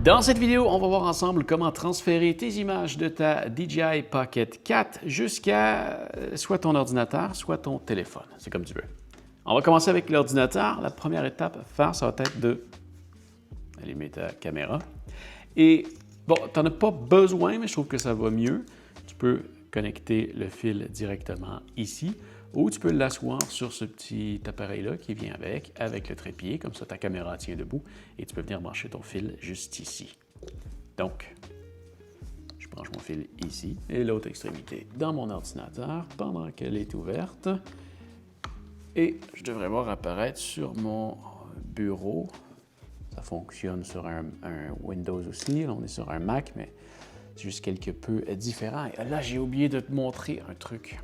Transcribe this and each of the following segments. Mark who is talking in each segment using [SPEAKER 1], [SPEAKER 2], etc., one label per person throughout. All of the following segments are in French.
[SPEAKER 1] Dans cette vidéo, on va voir ensemble comment transférer tes images de ta DJI Pocket 4 jusqu'à soit ton ordinateur, soit ton téléphone. C'est comme tu veux. On va commencer avec l'ordinateur. La première étape à faire, ça va être de allumer ta caméra. Et bon, tu n'en as pas besoin, mais je trouve que ça va mieux. Tu peux connecter le fil directement ici ou tu peux l'asseoir sur ce petit appareil-là qui vient avec le trépied. Comme ça, ta caméra tient debout et tu peux venir brancher ton fil juste ici. Donc, je branche mon fil ici et l'autre extrémité dans mon ordinateur pendant qu'elle est ouverte. Et je devrais voir apparaître sur mon bureau. Ça fonctionne sur un Windows aussi. Là, on est sur un Mac, mais c'est juste quelque peu différent. Et là, j'ai oublié de te montrer un truc.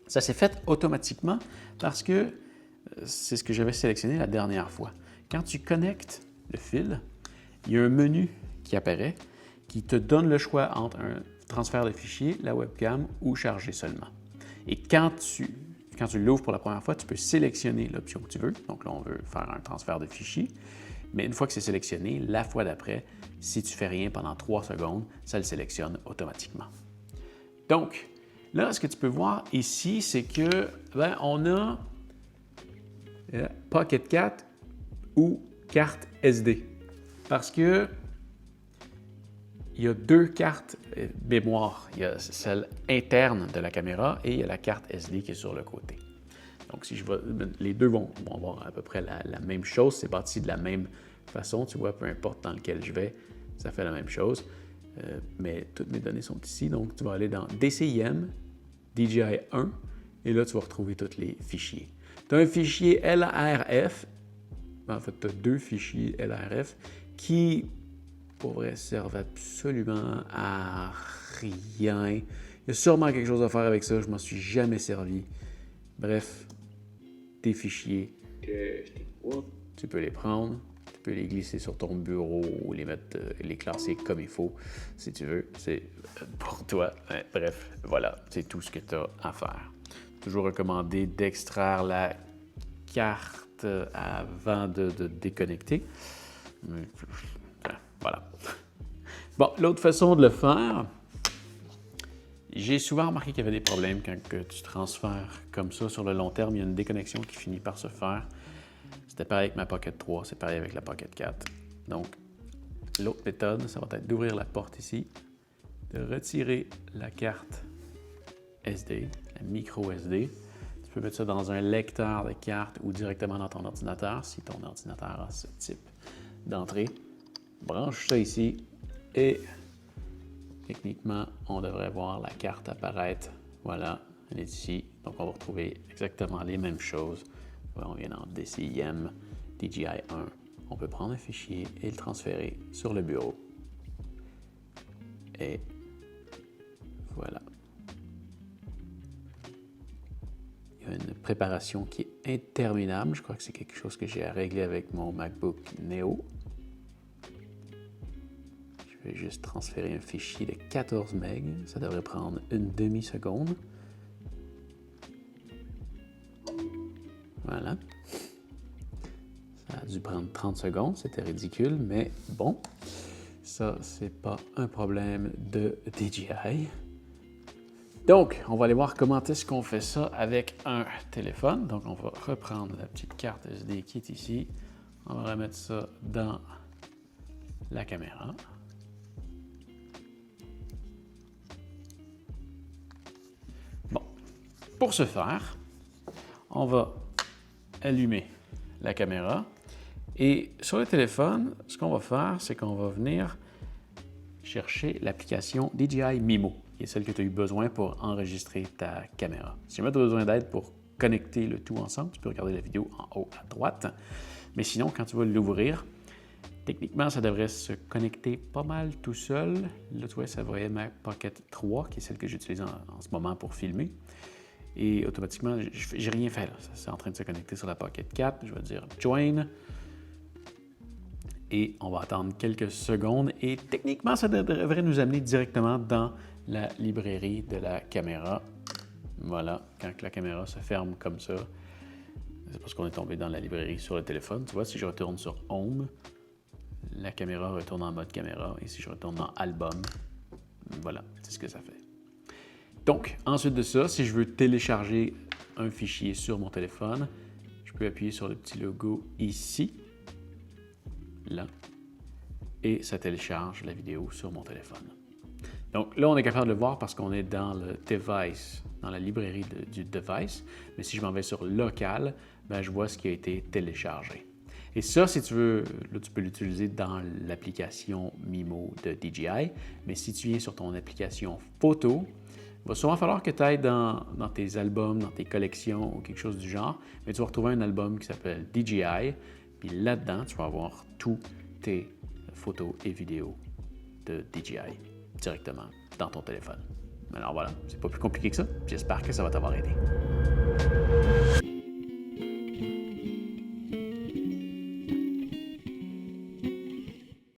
[SPEAKER 1] Ça s'est fait automatiquement parce que c'est ce que j'avais sélectionné la dernière fois. Quand tu connectes le fil, il y a un menu qui apparaît qui te donne le choix entre un transfert de fichier, la webcam ou charger seulement. Et quand tu l'ouvres pour la première fois, tu peux sélectionner l'option que tu veux. Donc là, on veut faire un transfert de fichier. Mais une fois que c'est sélectionné, la fois d'après, si tu ne fais rien pendant 3 secondes, ça le sélectionne automatiquement. Donc, là, ce que tu peux voir ici, c'est que on a Pocket 4 ou carte SD. Parce que il y a deux cartes mémoire. Il y a celle interne de la caméra et il y a la carte SD qui est sur le côté. Donc, si je vais, les deux vont avoir à peu près la même chose. C'est parti de la même façon. Tu vois, peu importe dans lequel je vais, ça fait la même chose. Mais toutes mes données sont ici. Donc, tu vas aller dans DCIM, DJI 1, et là, tu vas retrouver tous les fichiers. Tu as un fichier LRF. En fait, tu as deux fichiers LRF qui, pour vrai, servent absolument à rien. Il y a sûrement quelque chose à faire avec ça. Je ne m'en suis jamais servi. Bref, tes fichiers, tu peux les prendre, tu peux les glisser sur ton bureau ou les classer comme il faut, si tu veux. C'est pour toi. Bref, voilà, c'est tout ce que tu as à faire. Toujours recommandé d'extraire la carte avant de déconnecter. Voilà. Bon, l'autre façon de le faire, j'ai souvent remarqué qu'il y avait des problèmes quand tu transfères comme ça sur le long terme. Il y a une déconnexion qui finit par se faire. C'était pareil avec ma Pocket 3, c'est pareil avec la Pocket 4. Donc, l'autre méthode, ça va être d'ouvrir la porte ici, de retirer la carte SD, la micro SD. Tu peux mettre ça dans un lecteur de carte ou directement dans ton ordinateur, si ton ordinateur a ce type d'entrée. Branche ça ici et techniquement, on devrait voir la carte apparaître. Voilà, elle est ici. Donc, on va retrouver exactement les mêmes choses. Voilà, on vient dans DCIM, DJI 1. On peut prendre un fichier et le transférer sur le bureau. Et voilà. Il y a une préparation qui est interminable. Je crois que c'est quelque chose que j'ai à régler avec mon MacBook Neo. Je vais juste transférer un fichier de 14 MB. Ça devrait prendre une demi-seconde. Voilà. Ça a dû prendre 30 secondes. C'était ridicule, mais bon. Ça, c'est pas un problème de DJI. Donc, on va aller voir comment est-ce qu'on fait ça avec un téléphone. Donc, on va reprendre la petite carte SD qui est ici. On va remettre ça dans la caméra. Bon, pour ce faire, on va allumer la caméra et sur le téléphone, ce qu'on va faire, c'est qu'on va venir chercher l'application DJI Mimo, qui est celle que tu as eu besoin pour enregistrer ta caméra. Si jamais tu as besoin d'aide pour connecter le tout ensemble, tu peux regarder la vidéo en haut à droite. Mais sinon, quand tu vas l'ouvrir, techniquement, ça devrait se connecter pas mal tout seul. Là, tu vois, ça va être ma Pocket 3, qui est celle que j'utilise en ce moment pour filmer. Et automatiquement, j'ai rien fait là. C'est en train de se connecter sur la Pocket 4. Je vais dire « Join ». Et on va attendre quelques secondes. Et techniquement, ça devrait nous amener directement dans la librairie de la caméra. Voilà, quand la caméra se ferme comme ça, c'est parce qu'on est tombé dans la librairie sur le téléphone. Tu vois, si je retourne sur Home, la caméra retourne en mode caméra. Et si je retourne dans Album, voilà, c'est ce que ça fait. Donc, ensuite de ça, si je veux télécharger un fichier sur mon téléphone, je peux appuyer sur le petit logo ici, là, et ça télécharge la vidéo sur mon téléphone. Donc là, on est capable de le voir parce qu'on est dans le device, dans la librairie du device. Mais si je m'en vais sur local, ben, je vois ce qui a été téléchargé. Et ça, si tu veux, là, tu peux l'utiliser dans l'application Mimo de DJI. Mais si tu viens sur ton application photo, il va souvent falloir que tu ailles dans tes albums, dans tes collections ou quelque chose du genre. Mais tu vas retrouver un album qui s'appelle DJI. Puis là-dedans, tu vas avoir tous tes photos et vidéos de DJI directement dans ton téléphone. Alors voilà, c'est pas plus compliqué que ça. J'espère que ça va t'avoir aidé.